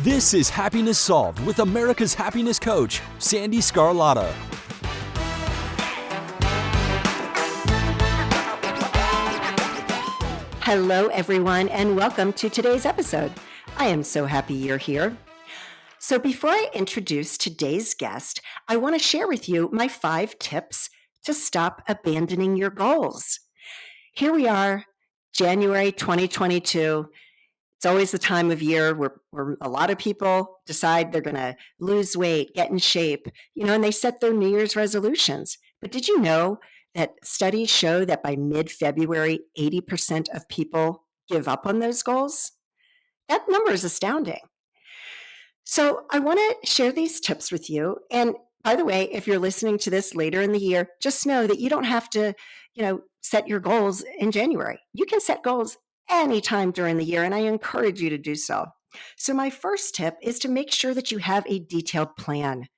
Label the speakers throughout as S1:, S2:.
S1: This is Happiness Solved with America's happiness coach, Sandy Scarlatta.
S2: Hello, everyone, and welcome to today's episode. I am so happy you're here. So before I introduce today's guest, I want to share with you my 5 tips to stop abandoning your goals. Here we are, January 2022. It's always the time of year where a lot of people decide they're going to lose weight, get in shape, and they set their New Year's resolutions. But did you know that studies show that by mid-February, 80% of people give up on those goals? That number is astounding. So I want to share these tips with you. And by the way, if you're listening to this later in the year, just know that you don't have to, set your goals in January. You can set goals anytime during the year, and I encourage you to do so. So my first tip is to make sure that you have a detailed plan.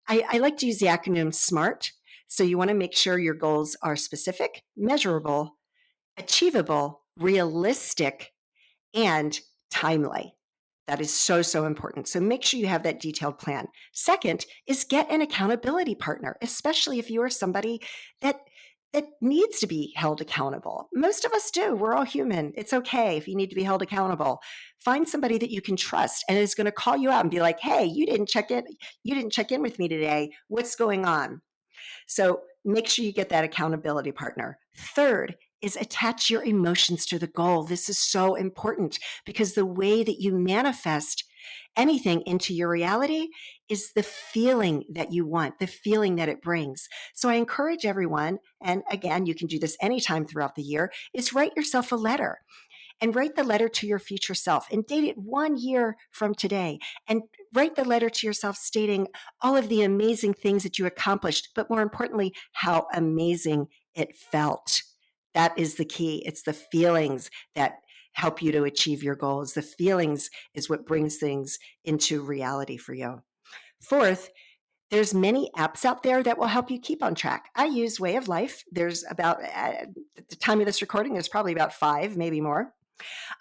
S2: I like to use the acronym SMART. So you want to make sure your goals are specific, measurable, achievable, realistic, and timely. That is so, so important. So make sure you have that detailed plan. Second is get an accountability partner, especially if you are somebody that needs to be held accountable. Most of us do. We're all human. It's okay if you need to be held accountable. Find somebody that you can trust and is going to call you out and be like, hey, you didn't check in with me today. What's going on? So make sure you get that accountability partner. Third is attach your emotions to the goal. This is so important because the way that you manifest anything into your reality is the feeling that you want, the feeling that it brings. So I encourage everyone, and again, you can do this anytime throughout the year, is write yourself a letter. And write the letter to your future self and date it 1 year from today. And write the letter to yourself stating all of the amazing things that you accomplished, but more importantly, how amazing it felt. That is the key. It's the feelings that help you to achieve your goals. The feelings is what brings things into reality for you. Fourth, there's many apps out there that will help you keep on track. I use Way of Life. There's about, at the time of this recording, there's probably about 5, maybe more.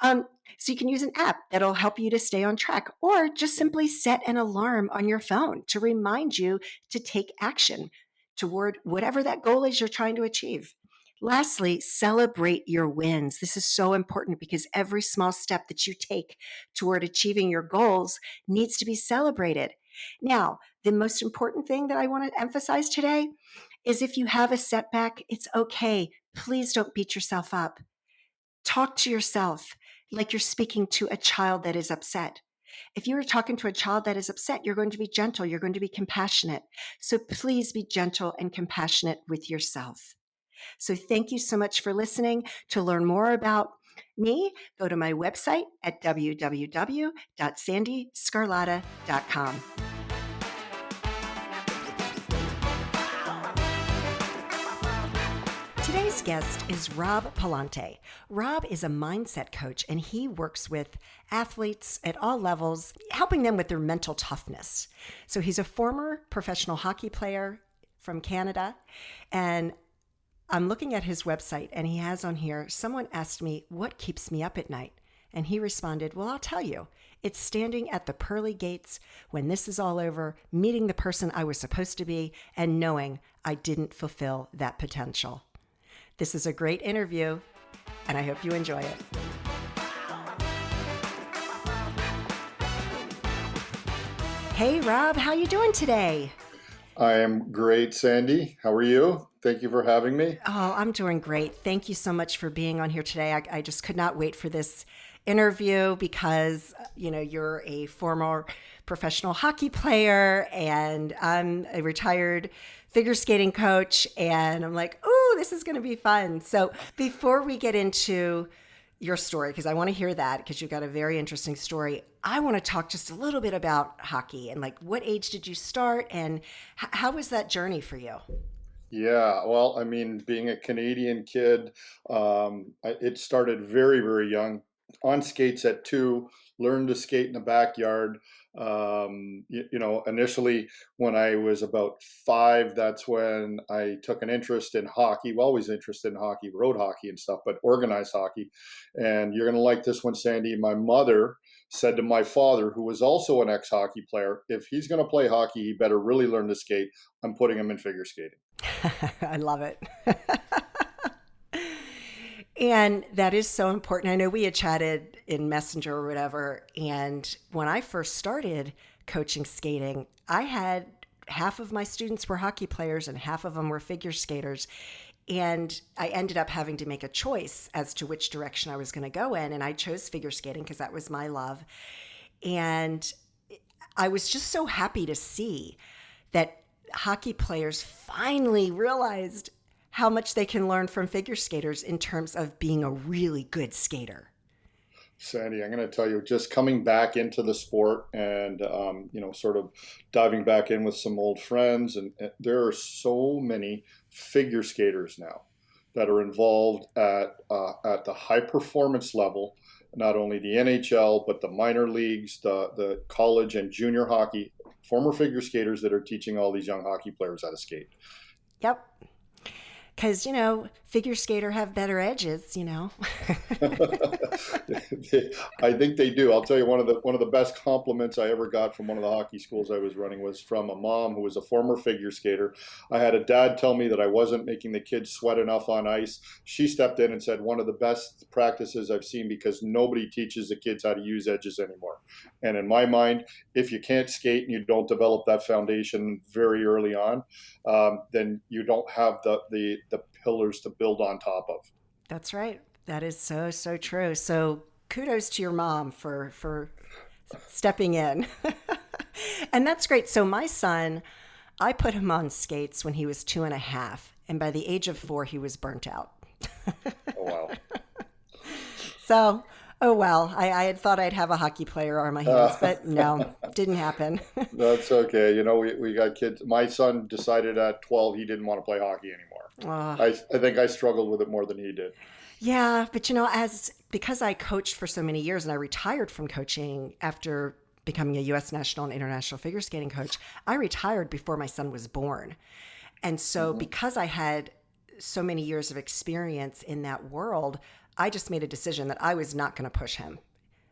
S2: So you can use an app that'll help you to stay on track, or just simply set an alarm on your phone to remind you to take action toward whatever that goal is you're trying to achieve. Lastly, celebrate your wins. This is so important because every small step that you take toward achieving your goals needs to be celebrated. Now, the most important thing that I want to emphasize today is if you have a setback, it's okay. Please don't beat yourself up. Talk to yourself like you're speaking to a child that is upset. If you are talking to a child that is upset, you're going to be gentle, you're going to be compassionate. So please be gentle and compassionate with yourself. So thank you so much for listening. To learn more about me, go to my website at www.sandyscarlatta.com. Today's guest is Rob Pallante. Rob is a mindset coach, and he works with athletes at all levels, helping them with their mental toughness. So he's a former professional hockey player from Canada, and I'm looking at his website, and he has on here, someone asked me, what keeps me up at night? And he responded, well, I'll tell you. It's standing at the pearly gates when this is all over, meeting the person I was supposed to be, and knowing I didn't fulfill that potential. This is a great interview, and I hope you enjoy it. Hey, Rob, how you doing today?
S3: I am great, Sandy. How are you? Thank you for having me.
S2: Oh, I'm doing great. Thank you so much for being on here today. I just could not wait for this interview because, you're a former professional hockey player, and I'm a retired figure skating coach, and I'm like, oh, this is going to be fun. So before we get into your story, because I want to hear that, because you've got a very interesting story, I want to talk just a little bit about hockey and what age did you start, and how was that journey for you?
S3: Yeah, well, being a Canadian kid, it started very, very young. On skates at 2, learned to skate in the backyard. Initially when I was about 5, that's when I took an interest in hockey. Well, always interested in hockey, road hockey and stuff, but organized hockey. And you're going to like this one, Sandy. My mother said to my father, who was also an ex-hockey player, if he's going to play hockey, he better really learn to skate. I'm putting him in figure skating.
S2: I love it. And that is so important. I know we had chatted in Messenger or whatever. And when I first started coaching skating, I had half of my students were hockey players and half of them were figure skaters. And I ended up having to make a choice as to which direction I was going to go in. And I chose figure skating because that was my love. And I was just so happy to see that hockey players finally realized how much they can learn from figure skaters in terms of being a really good skater.
S3: Sandy, I'm going to tell you, just coming back into the sport and, sort of diving back in with some old friends, and there are so many figure skaters now that are involved at the high performance level, not only the NHL, but the minor leagues, the college and junior hockey, former figure skaters that are teaching all these young hockey players how to skate.
S2: Yep. Because, figure skater have better edges.
S3: I think they do. I'll tell you, one of the best compliments I ever got from one of the hockey schools I was running was from a mom who was a former figure skater. I had a dad tell me that I wasn't making the kids sweat enough on ice. She stepped in and said, one of the best practices I've seen, because nobody teaches the kids how to use edges anymore. And in my mind, if you can't skate and you don't develop that foundation very early on, then you don't have the pillars to build on top of.
S2: That's right. That is so, so true. So kudos to your mom for stepping in. And that's great. So my son, I put him on skates when he was 2.5. And by the age of 4, he was burnt out.
S3: Oh, wow.
S2: So, oh well, I had thought I'd have a hockey player on my hands, but no, didn't happen.
S3: That's okay. We got kids. My son decided at 12 he didn't want to play hockey anymore. I think I struggled with it more than he did.
S2: Yeah, but because I coached for so many years and I retired from coaching after becoming a U.S. national and international figure skating coach, I retired before my son was born. And so because I had so many years of experience in that world, I just made a decision that I was not going to push him,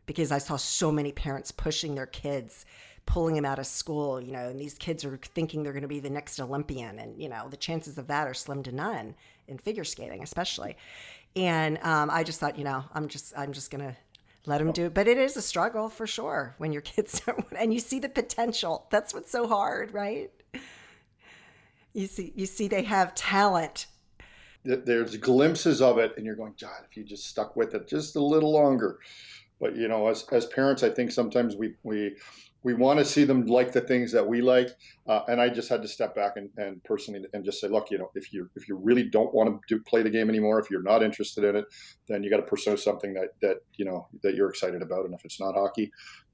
S2: because I saw so many parents pushing their kids, pulling them out of school, and these kids are thinking they're going to be the next Olympian. And, the chances of that are slim to none in figure skating, especially. And I just thought, I'm just going to let them do it. But it is a struggle for sure when your kids are, and you see the potential. That's what's so hard, right? You see they have talent.
S3: There's glimpses of it, and you're going, God, if you just stuck with it just a little longer. But as parents, I think sometimes we want to see them like the things that we like, and I just had to step back and personally and just say, look, if you really don't want to play the game anymore, if you're not interested in it, then you got to pursue something that you're excited about, and if it's not hockey,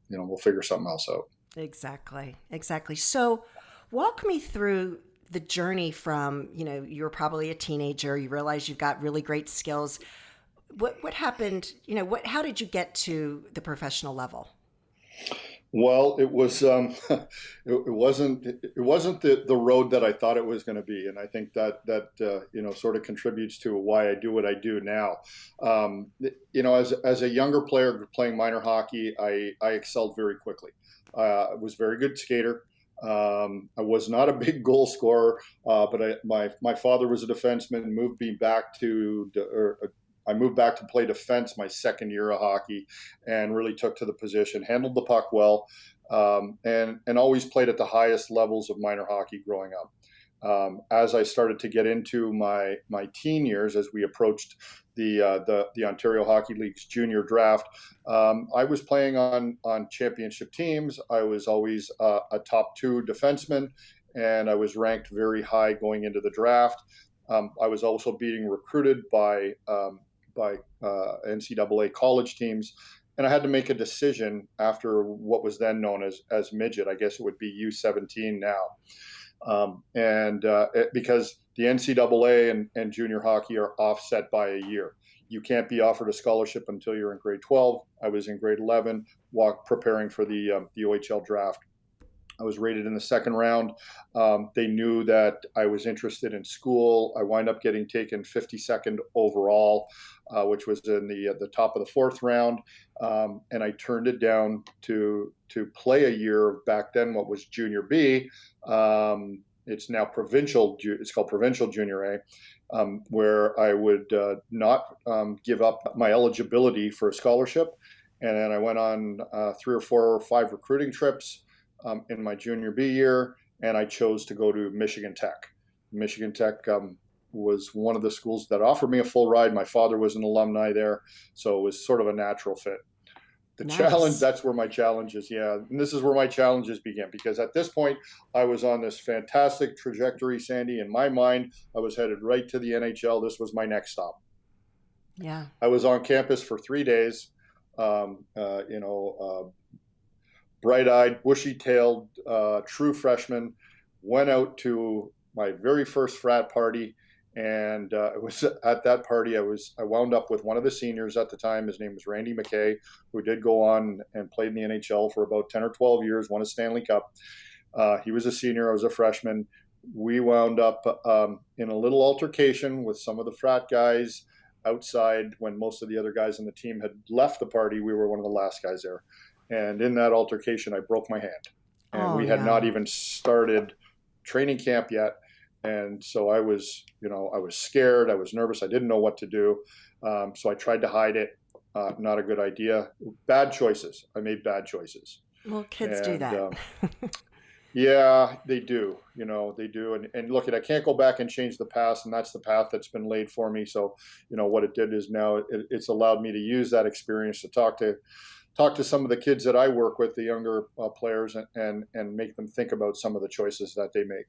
S3: we'll figure something else out.
S2: Exactly. So, walk me through the journey from you're probably a teenager, you realize you've got really great skills. What happened? How did you get to the professional level?
S3: Well, it was it wasn't the road that I thought it was going to be, and I think that sort of contributes to why I do what I do now. As a younger player playing minor hockey, I excelled very quickly. I was a very good skater. I was not a big goal scorer, but my father was a defenseman. I moved back to play defense my second year of hockey, and really took to the position, handled the puck well, and always played at the highest levels of minor hockey growing up. As I started to get into my teen years, as we approached the Ontario Hockey League's junior draft, I was playing on championship teams. I was always a top 2 defenseman, and I was ranked very high going into the draft. I was also being recruited by NCAA college teams, and I had to make a decision after what was then known as midget. I guess it would be U17 now, because the NCAA and junior hockey are offset by a year. You can't be offered a scholarship until you're in grade 12. I was in grade 11, preparing for the OHL draft. I was rated in the second round. They knew that I was interested in school. I wind up getting taken 52nd overall, which was in the top of the fourth round, and I turned it down to play a year back then. What was Junior B? It's now provincial. It's called Provincial Junior A. Where I would not give up my eligibility for a scholarship. And then I went on 3 or 4 or 5 recruiting trips in my Junior B year, and I chose to go to Michigan Tech. Michigan Tech was one of the schools that offered me a full ride. My father was an alumni there, so it was sort of a natural fit. The challenge, that's where my challenges, and this is where my challenges began, because at this point, I was on this fantastic trajectory, Sandy. In my mind, I was headed right to the NHL. This was my next stop.
S2: Yeah.
S3: I was on campus for 3 days, bright-eyed, bushy-tailed, true freshman, went out to my very first frat party. And it was at that party, I wound up with one of the seniors at the time. His name was Randy McKay, who did go on and played in the NHL for about 10 or 12 years, won a Stanley Cup. He was a senior, I was a freshman. We wound up in a little altercation with some of the frat guys outside when most of the other guys on the team had left the party. We were one of the last guys there. And in that altercation, I broke my hand. And we had not even started training camp yet. And so I was scared. I was nervous. I didn't know what to do. So I tried to hide it. Not a good idea. Bad choices. I made bad choices.
S2: Well, kids do that.
S3: Yeah, they do. They do. And look, I can't go back and change the past, and that's the path that's been laid for me. So, what it did is now it's allowed me to use that experience to talk to some of the kids that I work with, the younger players, and make them think about some of the choices that they make.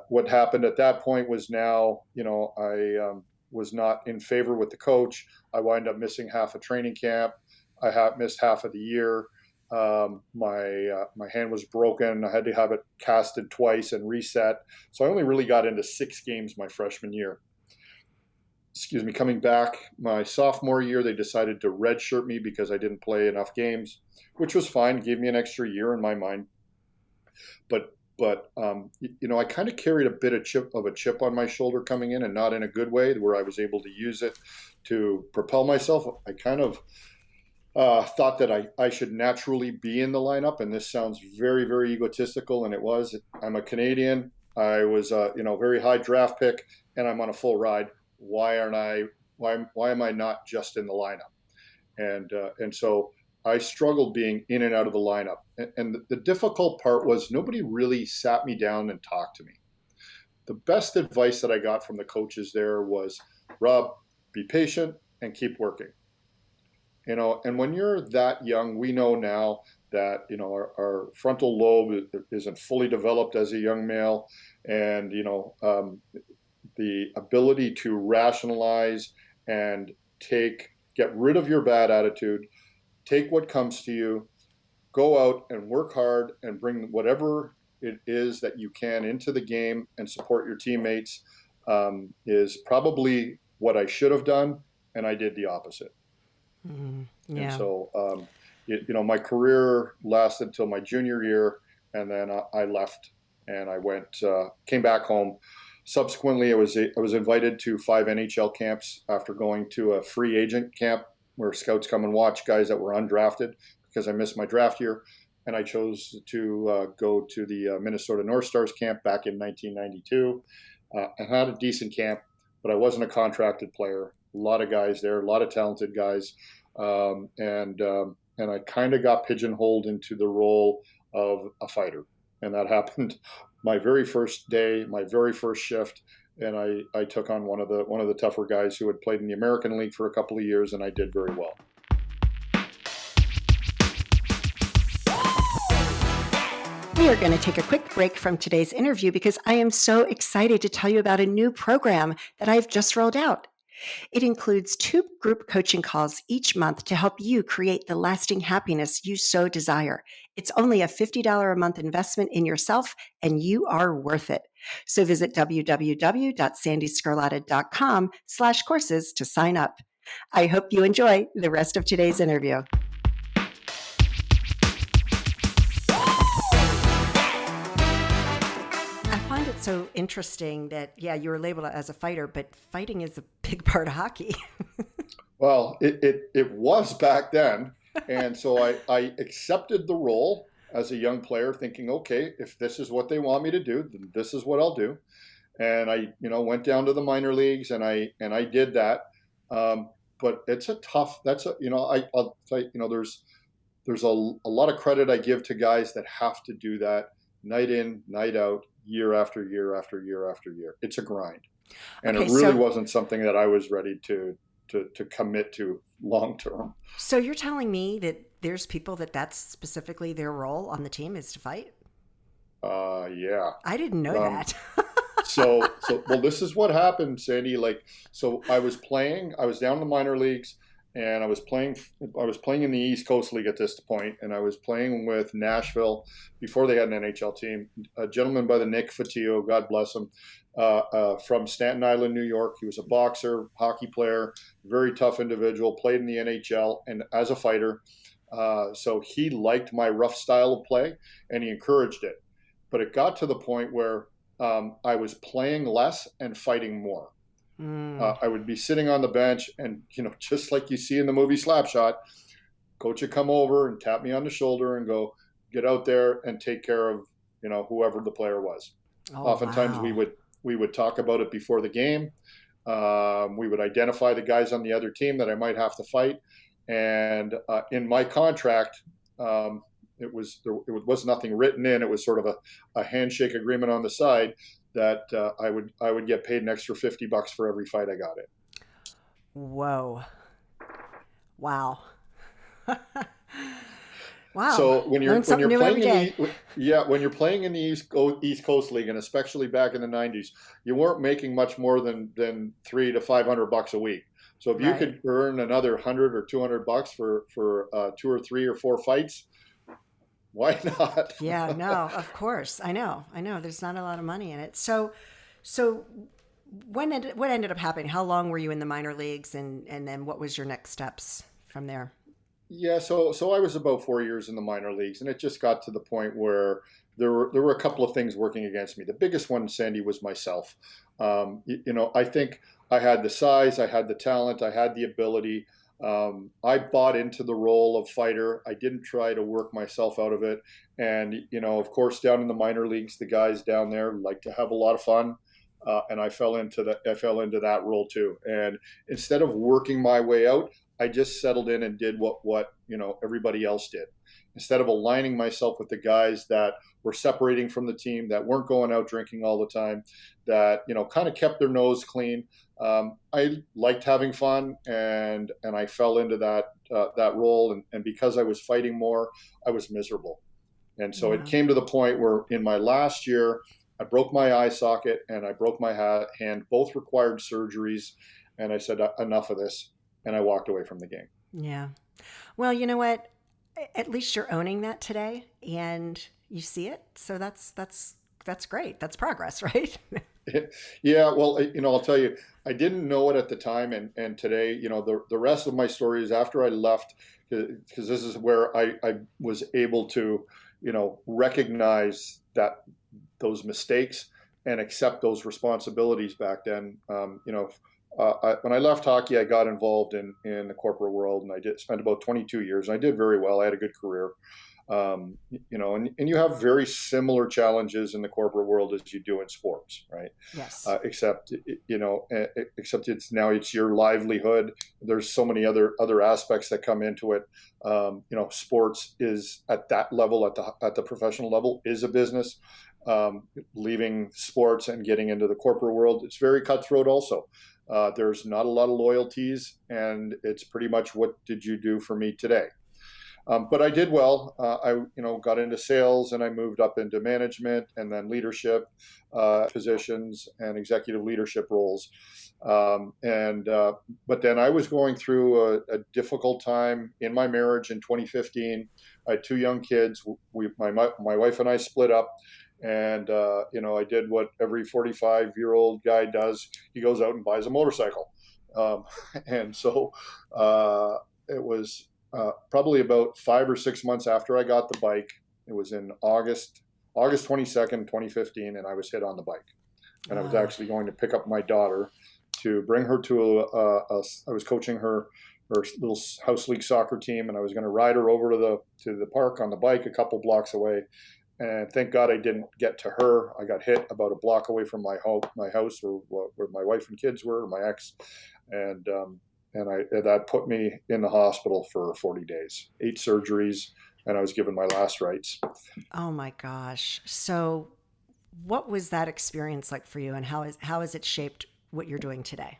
S3: What happened at that point was now, I was not in favor with the coach. I wind up missing half a training camp. I missed half of the year. My hand was broken. I had to have it casted twice and reset. So I only really got into 6 games my freshman year. Coming back my sophomore year, they decided to redshirt me because I didn't play enough games, which was fine. Gave me an extra year in my mind. But I kind of carried a bit of a chip on my shoulder coming in, and not in a good way, where I was able to use it to propel myself. I kind of thought that I should naturally be in the lineup, and this sounds very, very egotistical, and it was. I'm a Canadian. I was very high draft pick, and I'm on a full ride. Why am I not just in the lineup? And so I struggled being in and out of the lineup. And the difficult part was nobody really sat me down and talked to me. The best advice that I got from the coaches there was, Rob, be patient and keep working. And when you're that young, we know now that, our frontal lobe isn't fully developed as a young male. And, the ability to rationalize and get rid of your bad attitude, take what comes to you, go out and work hard and bring whatever it is that you can into the game and support your teammates, is probably what I should have done. And I did the opposite.
S2: Yeah.
S3: And so, my career lasted until my junior year, and then I left and I came back home. Subsequently, I was invited to 5 NHL camps after going to a free agent camp where scouts come and watch guys that were undrafted, because I missed my draft year. And I chose to go to the Minnesota North Stars camp back in 1992. I had a decent camp, but I wasn't a contracted player. A lot of guys there, a lot of talented guys. And I kind of got pigeonholed into the role of a fighter. And that happened my very first day, my very first shift. And I took on one of the tougher guys who had played in the American League for a couple of years, and I did very well.
S2: We are going to take a quick break from today's interview because I am so excited to tell you about a new program that I've just rolled out. It includes 2 group coaching calls each month to help you create the lasting happiness you so desire. It's only a $50 a month investment in yourself, and you are worth it. So visit www.sandyscarlatta.com/courses to sign up. I hope you enjoy the rest of today's interview. so interesting that, yeah, you were labeled as a fighter, but fighting is a big part of hockey.
S3: Well, it was back then. And so I accepted the role as a young player, thinking, okay, if this is what they want me to do, then this is what I'll do. And I, went down to the minor leagues, and I did that. But it's a tough. That's a, I'll tell you, there's a lot of credit I give to guys that have to do that night in, night out, year after year after year after year. It's a grind, and
S2: Okay,
S3: it really
S2: so
S3: wasn't something that I was ready to commit to long term.
S2: so you're telling me that there's people that's specifically their role on the team is to fight?
S3: Yeah.
S2: I didn't know that.
S3: Well, this is what happened, Sandy. So I was down in the minor leagues, and I was playing in the East Coast League at this point, and I was playing with Nashville before they had an NHL team. A gentleman by the Nick Fatillo, God bless him, from Staten Island, New York. He was a boxer, hockey player, very tough individual, played in the NHL and as a fighter. So he liked my rough style of play, and he encouraged it. But it got to the point where I was playing less and fighting more. I would be sitting on the bench, and just like you see in the movie Slapshot, coach would come over and tap me on the shoulder and go, "Get out there and take care of whoever the player was."
S2: Oh,
S3: Oftentimes
S2: wow.
S3: we would talk about it before the game. We would identify the guys on the other team that I might have to fight, and in my contract. It was nothing written in. It was sort of a handshake agreement on the side that I would get paid an extra $50 for every fight I got in.
S2: Whoa. Wow. Wow.
S3: So when you're
S2: Learn something new every day.
S3: when you're playing in the East Coast League, and especially back in the 90s, you weren't making much more than $300 to $500 a week. So if you
S2: Right.
S3: could earn another $100 or $200 for 2 or 3 or 4 fights, why not?
S2: Yeah, no, of course. I know. There's not a lot of money in it. So what ended up happening? How long were you in the minor leagues, and then what was your next steps from there?
S3: Yeah, so I was about 4 years in the minor leagues, and it just got to the point where there were a couple of things working against me. The biggest one, Sandy, was myself. I think I had the size, I had the talent, I had the ability. I bought into the role of fighter. I didn't try to work myself out of it. And of course, down in the minor leagues, the guys down there like to have a lot of fun. And I fell into that role too. And instead of working my way out, I just settled in and did what everybody else did. Instead of aligning myself with the guys that were separating from the team, that weren't going out drinking all the time, that kind of kept their nose clean. I liked having fun, and I fell into that role. And because I was fighting more, I was miserable. And so
S2: Yeah.
S3: it came to the point where in my last year, I broke my eye socket and I broke my hand. Both required surgeries. And I said, enough of this. And I walked away from the game.
S2: Yeah. Well, you know what? At least you're owning that today, and you see it. So that's great. That's progress, right?
S3: Yeah, well, I'll tell you, I didn't know it at the time, and today, the rest of my story is after I left, because this is where I was able to, recognize those mistakes and accept those responsibilities back then. When I left hockey, I got involved in the corporate world, and I spent about 22 years, and I did very well. I had a good career. And you have very similar challenges in the corporate world as you do in sports, right?
S2: Yes.
S3: Except it's your livelihood. There's so many other aspects that come into it. Sports is at that level, at the professional level, is a business. Leaving sports and getting into the corporate world, it's very cutthroat also. There's not a lot of loyalties, and it's pretty much what did you do for me today? But I did well. I got into sales, and I moved up into management and then leadership positions and executive leadership roles. But then I was going through a difficult time in my marriage in 2015. I had 2 young kids. My wife and I split up. And, I did what every 45-year-old guy does. He goes out and buys a motorcycle. And so it was probably about 5 or 6 months after I got the bike. It was in August 22nd, 2015, and I was hit on the bike. and I was
S2: Oh,
S3: actually going to pick up my daughter to bring her to I was coaching her little house league soccer team, and I was going to ride her over to the park on the bike a couple blocks away. And thank God I didn't get to her. I got hit about a block away from my house, where my wife and kids were, my ex, and that put me in the hospital for 40 days, 8 surgeries, and I was given my last rites.
S2: oh my gosh. So, what was that experience like for you, and how has it shaped what you're doing today?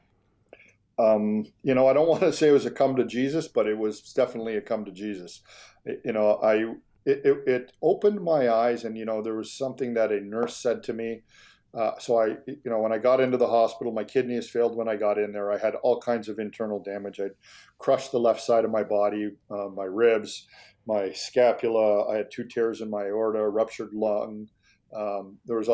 S3: I don't want to say it was a come to Jesus, but it was definitely a come to Jesus. It opened my eyes, and there was something that a nurse said to me. When I got into the hospital, my kidneys failed when I got in there. I had all kinds of internal damage. I'd crushed the left side of my body, my ribs, my scapula. I had 2 tears in my aorta, ruptured lung. There was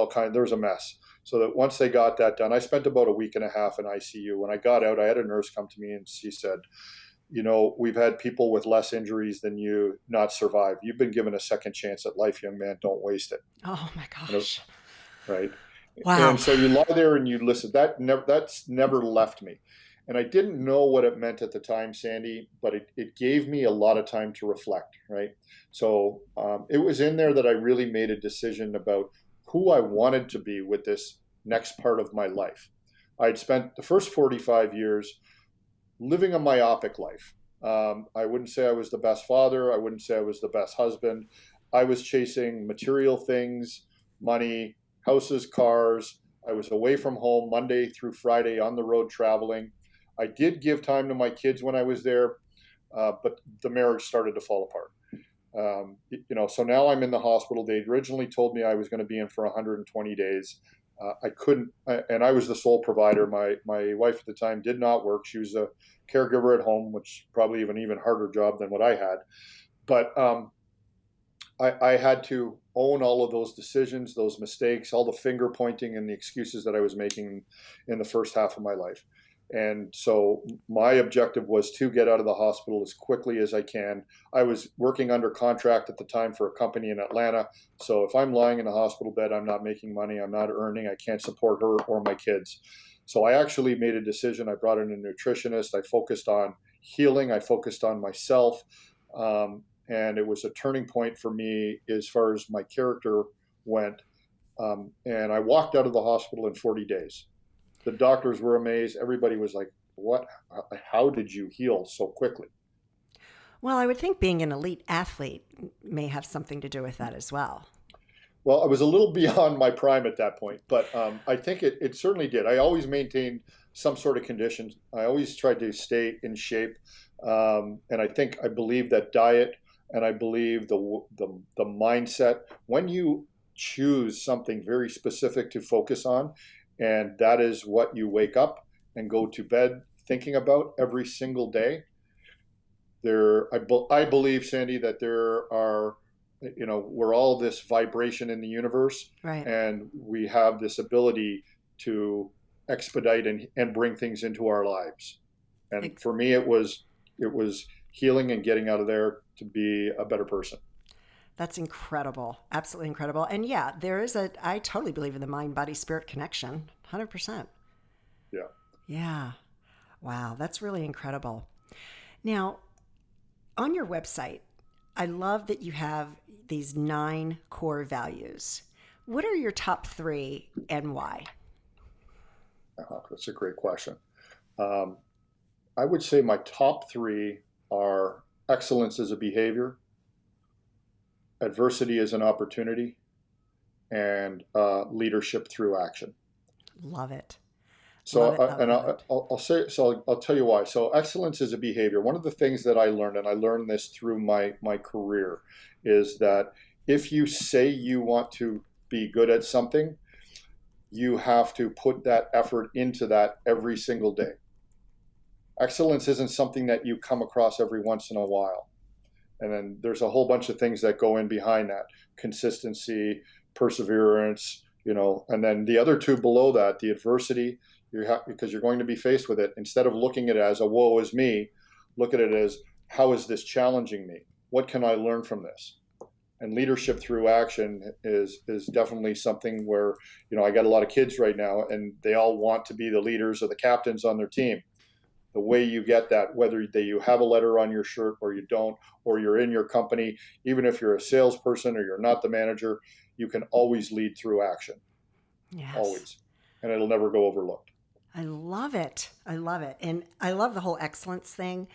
S3: a mess. So that once they got that done, I spent about a week and a half in ICU. When I got out, I had a nurse come to me and she said, we've had people with less injuries than you not survive. You've been given a second chance at life, young man. Don't waste it.
S2: Oh my
S3: And it-
S2: gosh.
S3: right.
S2: Wow.
S3: And so you lie there and you listen. That's never left me. And I didn't know what it meant at the time, Sandy, but it gave me a lot of time to reflect, right? So it was in there that I really made a decision about who I wanted to be with this next part of my life. I'd spent the first 45 years living a myopic life. I wouldn't say I was the best father. I wouldn't say I was the best husband. I was chasing material things, money, houses, cars. I was away from home Monday through Friday on the road traveling. I did give time to my kids when I was there, but the marriage started to fall apart. So now I'm in the hospital. They originally told me I was going to be in for 120 days. I couldn't, and I was the sole provider. My wife at the time did not work. She was a caregiver at home, which probably an even harder job than what I had. But I had to own all of those decisions, those mistakes, all the finger pointing and the excuses that I was making in the first half of my life. And so my objective was to get out of the hospital as quickly as I can. I was working under contract at the time for a company in Atlanta. So if I'm lying in a hospital bed, I'm not making money, I'm not earning, I can't support her or my kids. So I actually made a decision. I brought in a nutritionist. I focused on healing. I focused on myself. And it was a turning point for me as far as my character went. And I walked out of the hospital in 40 days. The doctors were amazed. Everybody was like, "What? How did you heal so quickly?"
S2: Well, I would think being an elite athlete may have something to do with that as well.
S3: Well, I was a little beyond my prime at that point, but I think it certainly did. I always maintained some sort of condition. I always tried to stay in shape, and I believe that diet, and I believe the mindset. When you choose something very specific to focus on, and that is what you wake up and go to bed thinking about every single day. I believe, Sandy, that there are, we're all this vibration in the universe,
S2: Right.
S3: and we have this ability to expedite and bring things into our lives. And
S2: Ex-
S3: for me, it was healing and getting out of there to be a better person.
S2: That's incredible. Absolutely incredible. And yeah, I totally believe in the mind, body, spirit connection. 100%.
S3: Yeah.
S2: Yeah. Wow. That's really incredible. Now, on your website, I love that you have these 9 core values. What are your top 3 and why?
S3: That's a great question. Um, I would say my top 3 are excellence as a behavior, adversity as an opportunity, and leadership through action.
S2: Love it.
S3: So,
S2: Love it. Love it. Love it.
S3: I'll say, so I'll tell you why. So, excellence is a behavior. One of the things that I learned, and I learned this through my career, is that if you say you want to be good at something, you have to put that effort into that every single day. Excellence isn't something that you come across every once in a while. And then there's a whole bunch of things that go in behind that: consistency, perseverance, and then the other 2 below that, the adversity, because you're going to be faced with it. Instead of looking at it as a woe is me, look at it as, how is this challenging me? What can I learn from this? And leadership through action is definitely something where, I got a lot of kids right now, and they all want to be the leaders or the captains on their team. The way you get that, whether you have a letter on your shirt or you don't, or you're in your company, even if you're a salesperson or you're not the manager, you can always lead through action.
S2: Yes.
S3: Always. And it'll never go overlooked.
S2: I love it. I love it. And I love the whole excellence thing.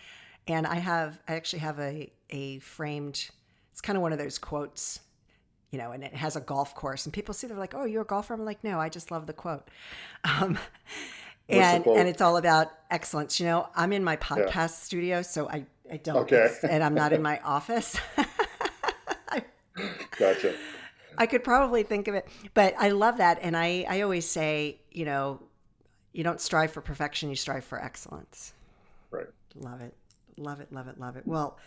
S2: And I actually have a framed, it's kind of one of those quotes, and it has a golf course, and people see, they're like, "Oh, you're a golfer?" I'm like, "No, I just love the quote." And it's all about excellence. I'm in my podcast studio, so I don't,
S3: okay.
S2: And I'm not in my office.
S3: Gotcha.
S2: I could probably think of it, but I love that. And I always say, you don't strive for perfection, you strive for excellence.
S3: Right.
S2: Love it. Love it. Love it. Love it. Well,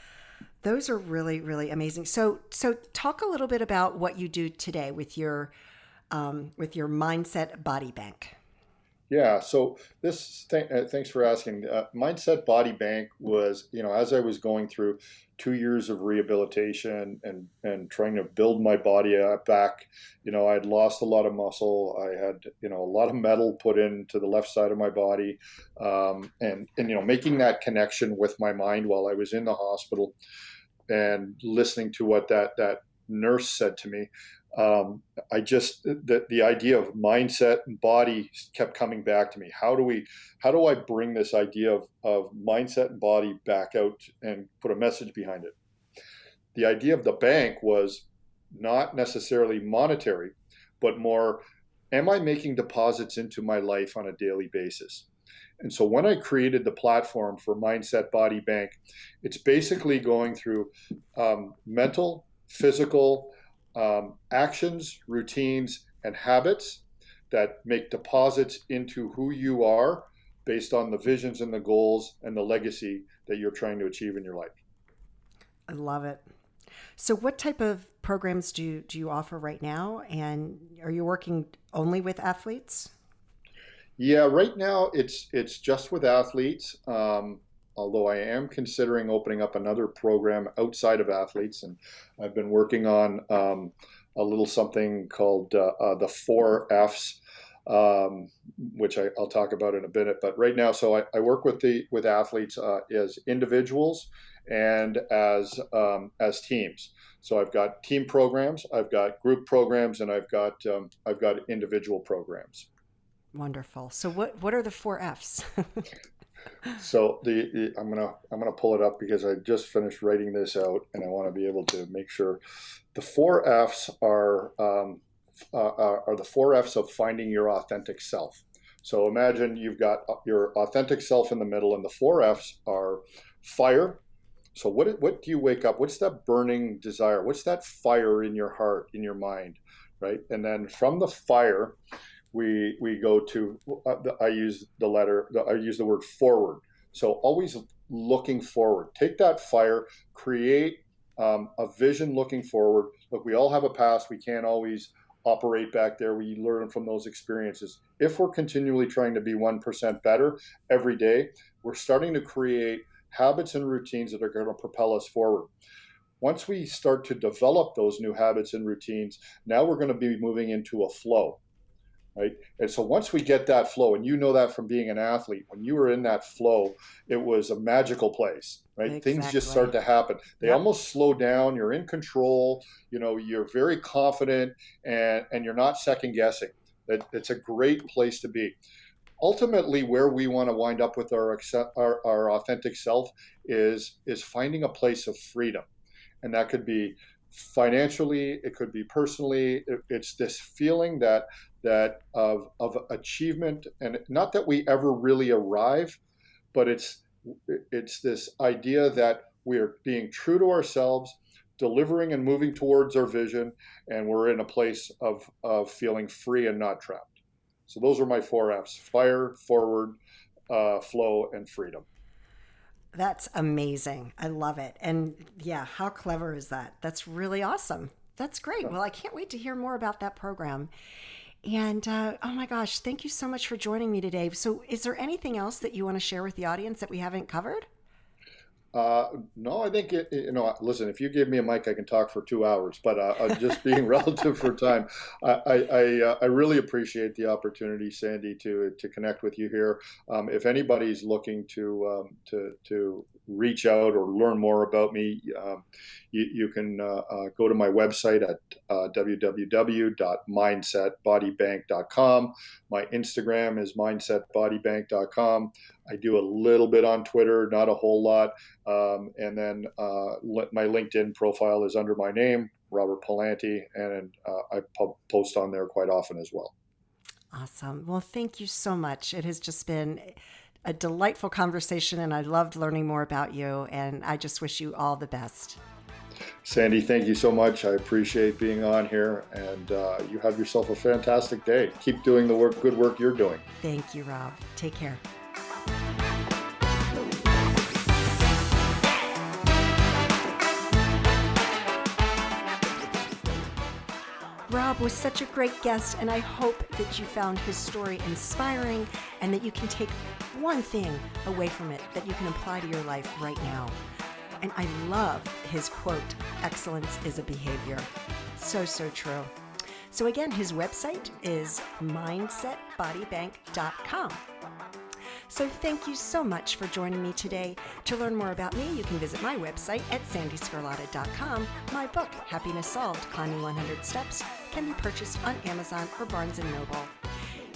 S2: those are really, really amazing. So talk a little bit about what you do today with your Mindset Body Bank.
S3: Yeah, so thanks for asking. Mindset Body Bank was, as I was going through 2 years of rehabilitation and trying to build my body back, I'd lost a lot of muscle. I had, a lot of metal put into the left side of my body, and making that connection with my mind while I was in the hospital and listening to what that nurse said to me. The idea of mindset and body kept coming back to me. How do I bring this idea of mindset and body back out and put a message behind it? The idea of the bank was not necessarily monetary, but more, am I making deposits into my life on a daily basis? And so when I created the platform for Mindset Body Bank, it's basically going through mental, physical, actions, routines, and habits that make deposits into who you are based on the visions and the goals and the legacy that you're trying to achieve in your life.
S2: I love it. So what type of programs do you offer right now? And are you working only with athletes?
S3: Yeah, right now it's just with athletes. Although I am considering opening up another program outside of athletes, and I've been working on a little something called the 4Fs, which I'll talk about in a minute. But right now, so I work with athletes as individuals and as teams. So I've got team programs, I've got group programs, and I've got individual programs.
S2: Wonderful. So what are the 4Fs?
S3: So I'm gonna pull it up because I just finished writing this out, and I want to be able to make sure. The 4Fs are the 4Fs of finding your authentic self. So imagine you've got your authentic self in the middle, and the 4Fs are fire. So what do you wake up? What's that burning desire? What's that fire in your heart, in your mind, right? And then from the fire, we go to, I use the word forward. So always looking forward. Take that fire, create a vision looking forward. Look, we all have a past. We can't always operate back there. We learn from those experiences. If we're continually trying to be 1% better every day, we're starting to create habits and routines that are going to propel us forward. Once we start to develop those new habits and routines, now we're going to be moving into a flow. Right. And so once we get that flow, and that from being an athlete, when you were in that flow, it was a magical place, right?
S2: Exactly.
S3: Things just start to happen. They almost slow down. You're in control. You're very confident, and you're not second guessing. It's a great place to be. Ultimately, where we want to wind up with our authentic self is finding a place of freedom, and that could be financially, it could be personally. It's this feeling that of achievement, and not that we ever really arrive, but it's this idea that we are being true to ourselves, delivering and moving towards our vision, and we're in a place of feeling free and not trapped. So those are my 4Fs: fire, forward, flow, and freedom.
S2: That's amazing. I love it. And yeah, how clever is that? That's really awesome. That's great. Well, I can't wait to hear more about that program. And oh my gosh, thank you so much for joining me today. So is there anything else that you want to share with the audience that we haven't covered?
S3: No, I think listen, if you give me a mic, I can talk for 2 hours, but just being relative for time, I really appreciate the opportunity, Sandy, to connect with you here. If anybody's looking to reach out or learn more about me, you can go to my website at www.mindsetbodybank.com. My Instagram is mindsetbodybank.com. I do a little bit on Twitter, not a whole lot. And then my LinkedIn profile is under my name, Robert Pallante, and I post on there quite often as well.
S2: Awesome. Well, thank you so much. It has just been a delightful conversation, and I loved learning more about you, and I just wish you all the best.
S3: Sandy, thank you so much. I appreciate being on here, and you have yourself a fantastic day. Keep doing the good work you're doing.
S2: Thank you, Rob. Take care. Rob was such a great guest, and I hope that you found his story inspiring and that you can take one thing away from it that you can apply to your life right now. And I love his quote, "Excellence is a behavior." So, so true. So again, his website is mindsetbodybank.com. So thank you so much for joining me today. To learn more about me, you can visit my website at sandyscarlotta.com. My book, Happiness Solved, Climbing 100 Steps, can be purchased on Amazon or Barnes & Noble.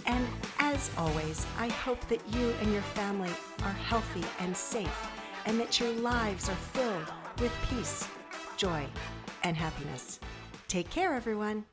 S2: And as always, I hope that you and your family are healthy and safe, and that your lives are filled with peace, joy, and happiness. Take care, everyone.